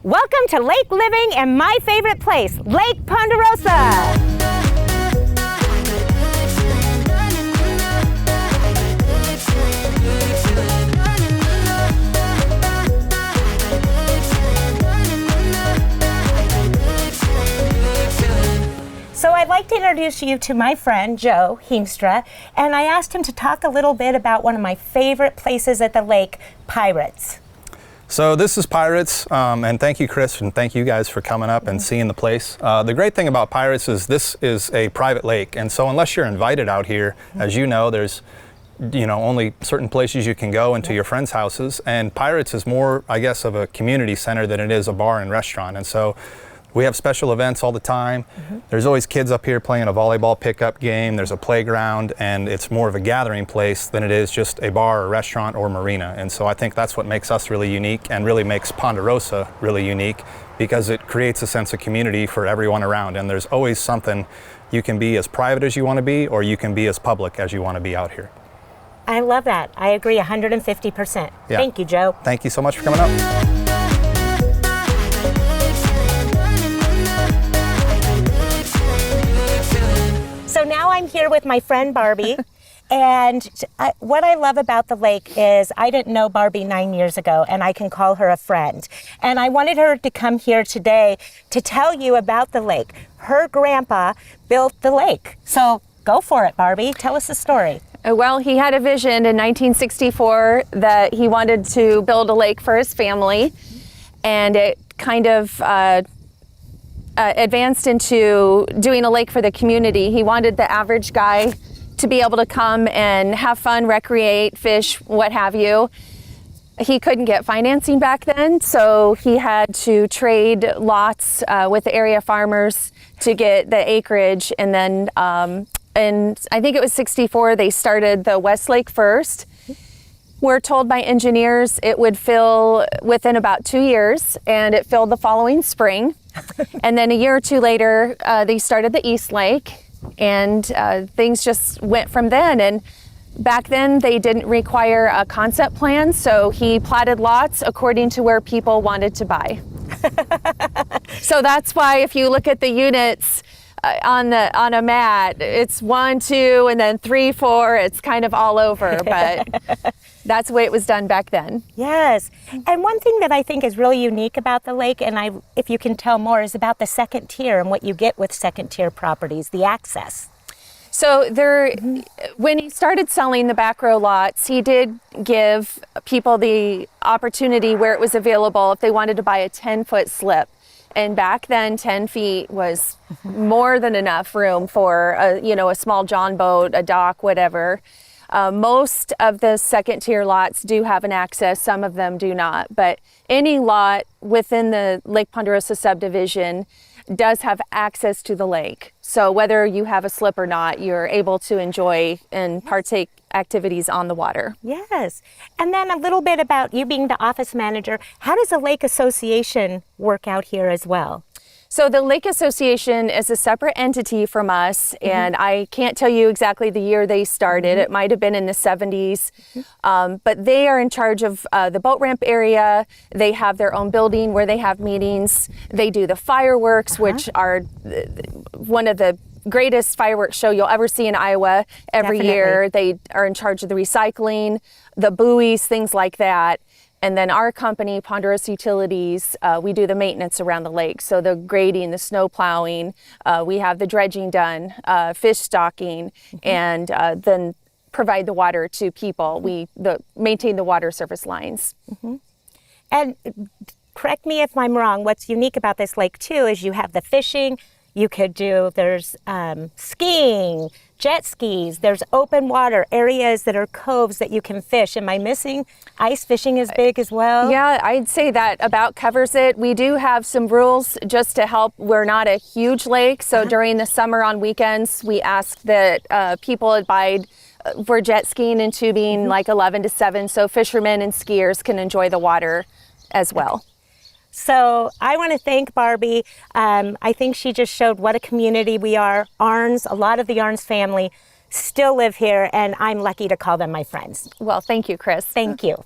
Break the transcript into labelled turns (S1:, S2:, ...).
S1: Welcome to lake living and my favorite place, Lake Ponderosa. So I'd like to introduce you to my friend, Joe Heemstra, and I asked him to talk a little bit about one of my favorite places at the lake, Pirates.
S2: So this is Pirates, and thank you, Chris, and thank you guys for coming up and seeing the place. The great thing about Pirates is this is a private lake, and so unless you're invited out here, as you know, there's only certain places you can go into your friends' houses, and Pirates is more, I guess, of a community center than it is a bar and restaurant, and so we have special events all the time. There's always kids up here playing a volleyball pickup game. There's a playground, and it's more of a gathering place than it is just a bar or restaurant or marina. And so I think that's what makes us really unique and really makes Ponderosa really unique, because it creates a sense of community for everyone around. And there's always something. You can be as private as you want to be, or you can be as public as you want to be out here.
S1: I love that. I agree 150%.
S2: Yeah.
S1: Thank you, Joe.
S2: Thank you so much for coming up.
S1: So now I'm here with my friend Barbie, and what I love about the lake is I didn't know Barbie 9 years ago, and I can call her a friend. And I wanted her to come here today to tell you about the lake. Her grandpa built the lake. So go for it, Barbie. Tell us the story.
S3: Well, he had a vision in 1964 that he wanted to build a lake for his family, and it kind of advanced into doing a lake for the community. He wanted the average guy to be able to come and have fun, recreate, fish, what have you. He couldn't get financing back then, so he had to trade lots with the area farmers to get the acreage. And then and I think it was 64, they started the West Lake first. We're told by engineers it would fill within about 2 years, and it filled the following spring. And then a year or two later, they started the East Lake, and things just went from then. And back then, they didn't require a concept plan, so he platted lots according to where people wanted to buy. So that's why if you look at the units on a mat, it's 1, 2, and then 3, 4. It's kind of all over, but that's the way it was done back then.
S1: Yes, and one thing that I think is really unique about the lake, and if you can tell more, is about the second tier and what you get with second tier properties, the access.
S3: So when he started selling the back row lots, he did give people the opportunity where it was available if they wanted to buy a 10-foot slip. And back then, 10 feet was more than enough room for a small john boat, a dock, whatever. Most of the second tier lots do have an access, some of them do not. But any lot within the Lake Ponderosa subdivision does have access to the lake. So whether you have a slip or not, you're able to enjoy and partake activities on the water.
S1: Yes. And then a little bit about you being the office manager. How does the Lake Association work out here as well?
S3: So the Lake Association is a separate entity from us, and I can't tell you exactly the year they started. It might have been in the 70s, but they are in charge of the boat ramp area. They have their own building where they have meetings. They do the fireworks, which are one of the greatest fireworks show you'll ever see in Iowa every year. They are in charge of the recycling, the buoys, things like that. And then our company, Ponderosa Utilities, we do the maintenance around the lake. So the grading, the snow plowing, we have the dredging done, fish stocking, and then provide the water to people. We maintain the water service lines.
S1: And correct me if I'm wrong, what's unique about this lake too is you have the fishing, there's skiing, jet skis, there's open water areas that are coves that you can fish. Am I missing? Ice fishing is big as well?
S3: Yeah, I'd say that about covers it. We do have some rules just to help. We're not a huge lake, so during the summer on weekends, we ask that people abide for jet skiing and tubing like 11 to 7, so fishermen and skiers can enjoy the water as well.
S1: So I want to thank Barbie. I think she just showed what a community we are. Ahrens, a lot of the Ahrens family still live here, and I'm lucky to call them my friends.
S3: Well, thank you, Chris.
S1: Thank you.